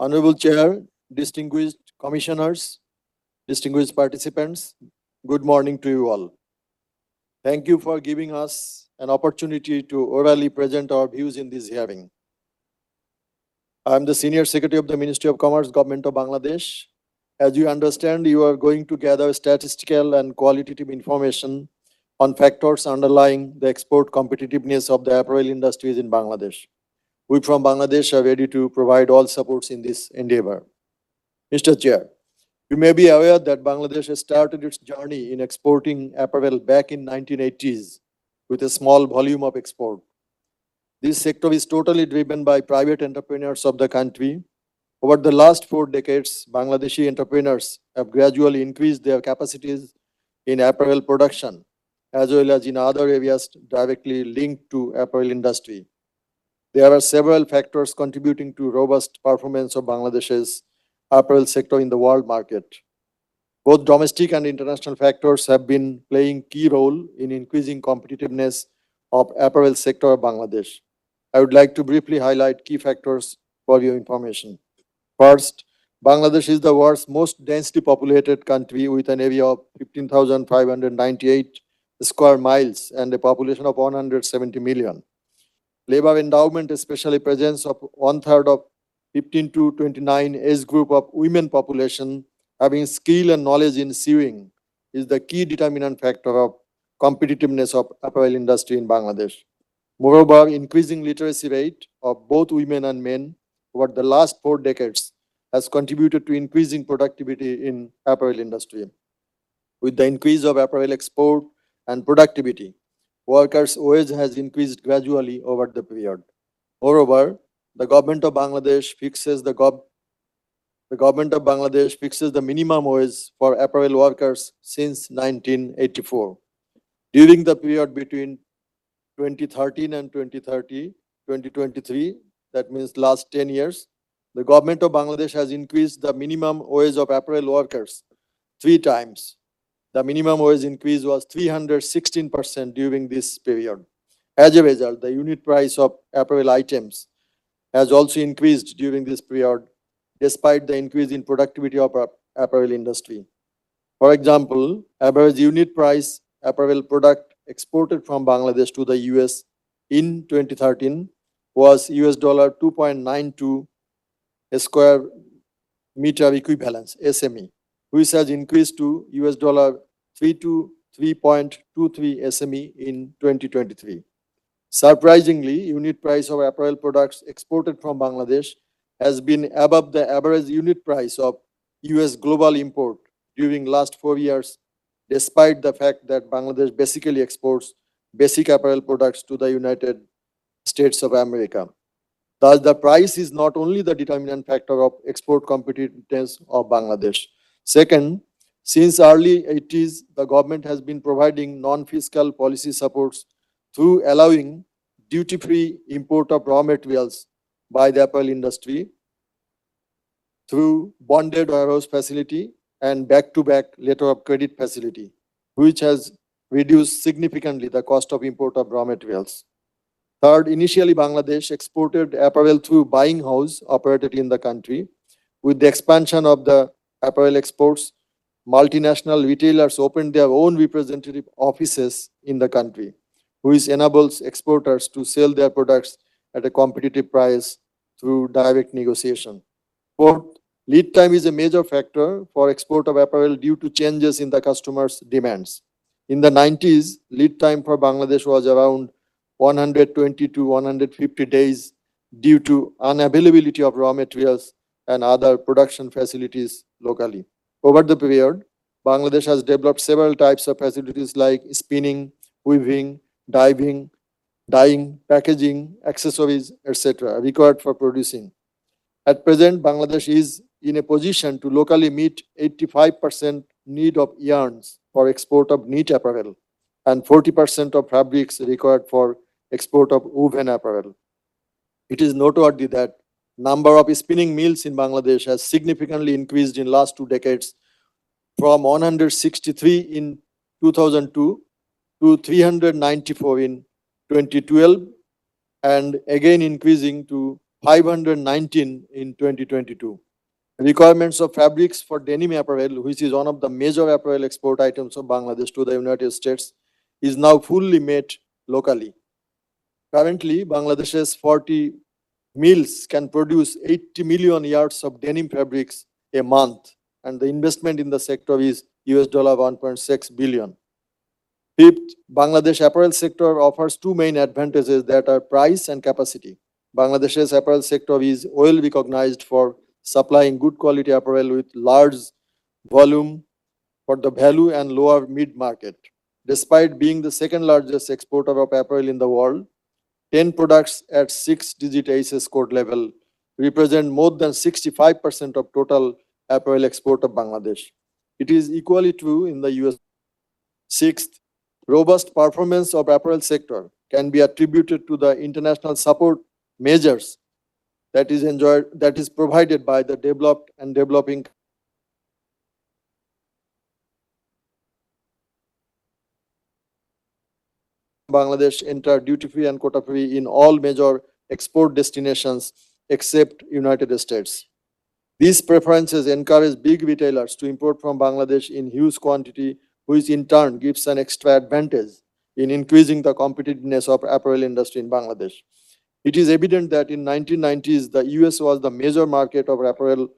Honorable Chair, distinguished commissioners, distinguished participants, good morning to you all. Thank you for giving us an opportunity to orally present our views in this hearing. I am the Senior Secretary of the Ministry of Commerce, Government of Bangladesh. As you understand, you are going to gather statistical and qualitative information on factors underlying the export competitiveness of the apparel industries in Bangladesh. We from Bangladesh are ready to provide all supports in this endeavor. Mr. Chair, you may be aware that Bangladesh has started its journey in exporting apparel back in 1980s with a small volume of export. This sector is totally driven by private entrepreneurs of the country. Over the last 4 decades, Bangladeshi entrepreneurs have gradually increased their capacities in apparel production, as well as in other areas directly linked to apparel industry. There are several factors contributing to robust performance of Bangladesh's apparel sector in the world market. Both domestic and international factors have been playing key role in increasing competitiveness of apparel sector of Bangladesh. I would like to briefly highlight key factors for your information. First, Bangladesh is the world's most densely populated country with an area of 15,598 square miles and a population of 170 million. Labor endowment, especially presence of 1/3 of 15 to 29 age group of women population having skill and knowledge in sewing, is the key determinant factor of competitiveness of apparel industry in Bangladesh. Moreover, increasing literacy rate of both women and men over the last 4 decades has contributed to increasing productivity in apparel industry. With the increase of apparel export and productivity, workers' wage has increased gradually over the period. Moreover, the government of Bangladesh fixes the minimum wage for apparel workers since 1984. During the period between 2013 and 2023, that means last 10 years, the government of Bangladesh has increased the minimum wage of apparel workers 3 times. The minimum wage increase was 316% during this period. As a result, the unit price of apparel items has also increased during this period, despite the increase in productivity of apparel industry. For example, average unit price apparel product exported from Bangladesh to the US in 2013 was $2.92 a square meter equivalence, SME, which has increased to $3 to 3.23 SME in 2023. Surprisingly, unit price of apparel products exported from Bangladesh has been above the average unit price of US global import during last 4 years, despite the fact that Bangladesh basically exports basic apparel products to the United States of America. Thus, the price is not only the determinant factor of export competitiveness of Bangladesh. Second, since early 80s, the government has been providing non-fiscal policy supports through allowing duty-free import of raw materials by the apparel industry through bonded warehouse facility and back-to-back letter of credit facility, which has reduced significantly the cost of import of raw materials. Third, initially Bangladesh exported apparel through buying house operated in the country. With the expansion of the apparel exports, multinational retailers opened their own representative offices in the country, which enables exporters to sell their products at a competitive price through direct negotiation. Fourth, lead time is a major factor for export of apparel due to changes in the customers' demands. In the 90s, lead time for Bangladesh was around 120 to 150 days due to unavailability of raw materials and other production facilities locally. Over the period, Bangladesh has developed several types of facilities like spinning, weaving, dyeing, packaging, accessories, etc. required for producing. At present, Bangladesh is in a position to locally meet 85% need of yarns for export of knit apparel and 40% of fabrics required for export of woven apparel. It is noteworthy that number of spinning mills in Bangladesh has significantly increased in last 2 decades from 163 in 2002 to 394 in 2012 and again increasing to 519 in 2022. Requirements of fabrics for denim apparel, which is one of the major apparel export items of Bangladesh to the United States, is now fully made locally. Currently, Bangladesh's 40 mills can produce 80 million yards of denim fabrics a month, and the investment in the sector is US dollar 1.6 billion. Fifth, Bangladesh apparel sector offers two main advantages that are price and capacity. Bangladesh's apparel sector is well recognized for supplying good quality apparel with large volume for the value and lower mid-market. Despite being the second largest exporter of apparel in the world, 10 products at 6-digit ASS code level represent more than 65% of total apparel export of Bangladesh. It is equally true in the US. Sixth, robust performance of apparel sector can be attributed to the international support measures that is provided by the developed and developing Bangladesh enter duty-free and quota-free in all major export destinations except United States. These preferences encourage big retailers to import from Bangladesh in huge quantity, which in turn gives an extra advantage in increasing the competitiveness of apparel industry in Bangladesh. It is evident that in 1990s, the US was the major market of apparel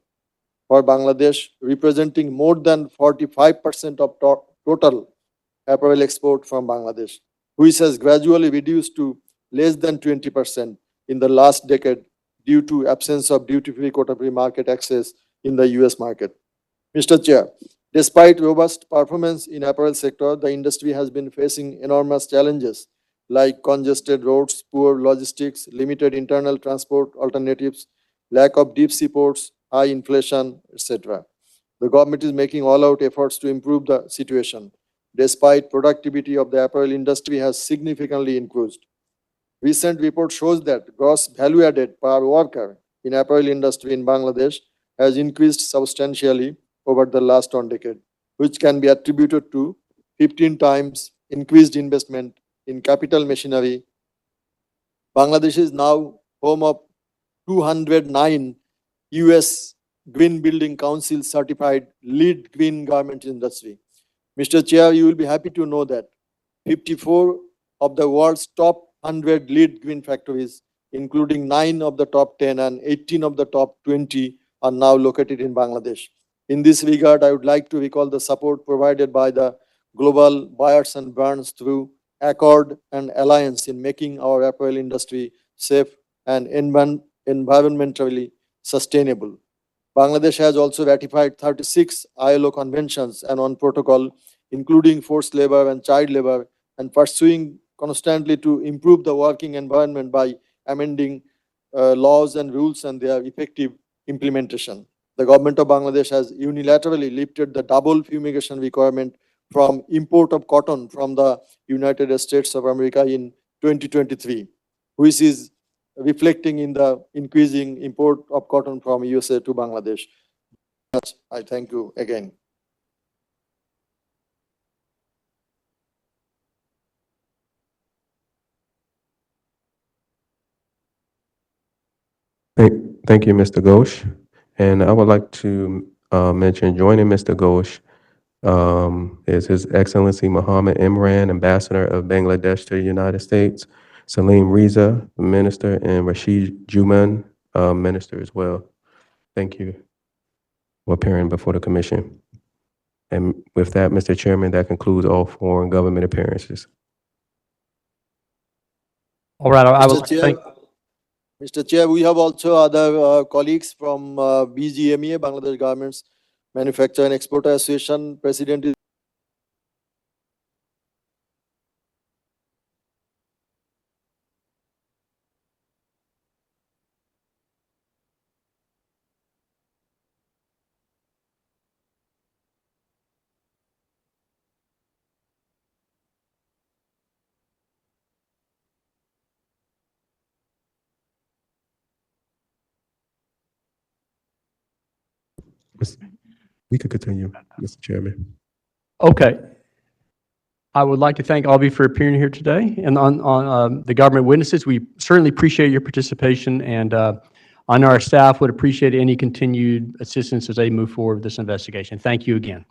for Bangladesh, representing more than 45% of total apparel export from Bangladesh, which has gradually reduced to less than 20% in the last decade due to absence of duty-free, quota-free market access in the US market. Mr. Chair, despite robust performance in apparel sector, the industry has been facing enormous challenges like congested roads, poor logistics, limited internal transport alternatives, lack of deep sea ports, high inflation, etc. The government is making all-out efforts to improve the situation. Despite productivity of the apparel industry has significantly increased. Recent report shows that gross value added per worker in apparel industry in Bangladesh has increased substantially over the last 1 decade, which can be attributed to 15 times increased investment in capital machinery. Bangladesh is now home of 209 US Green Building Council certified lead green garment industry. Mr. Chair, you will be happy to know that 54 of the world's top 100 lead green factories, including 9 of the top 10 and 18 of the top 20, are now located in Bangladesh. In this regard, I would like to recall the support provided by the global buyers and brands through Accord and Alliance in making our apparel industry safe and environmentally sustainable. Bangladesh has also ratified 36 ILO conventions and on protocol, including forced labor and child labor, and pursuing constantly to improve the working environment by amending laws and rules and their effective implementation. The government of Bangladesh has unilaterally lifted the double fumigation requirement from import of cotton from the United States of America in 2023, which is reflecting in the increasing import of cotton from USA to Bangladesh. I thank you again. Thank you, Mr. Ghosh. And I would like to mention joining Mr. Ghosh is His Excellency Mohammed Imran, Ambassador of Bangladesh to the United States, Salim Riza, Minister, and Rashid Juman, Minister as well. Thank you for appearing before the Commission. And with that, Mr. Chairman, that concludes all foreign government appearances. All right, I would thank. Mr. Chair, we have also other colleagues from BGMEA, Bangladesh Garments Manufacturer and Exporter Association. President is We could continue, Mr. Chairman. Okay. I would like to thank all of you for appearing here today. And on the government witnesses, we certainly appreciate your participation. And I know our staff would appreciate any continued assistance as they move forward with this investigation. Thank you again.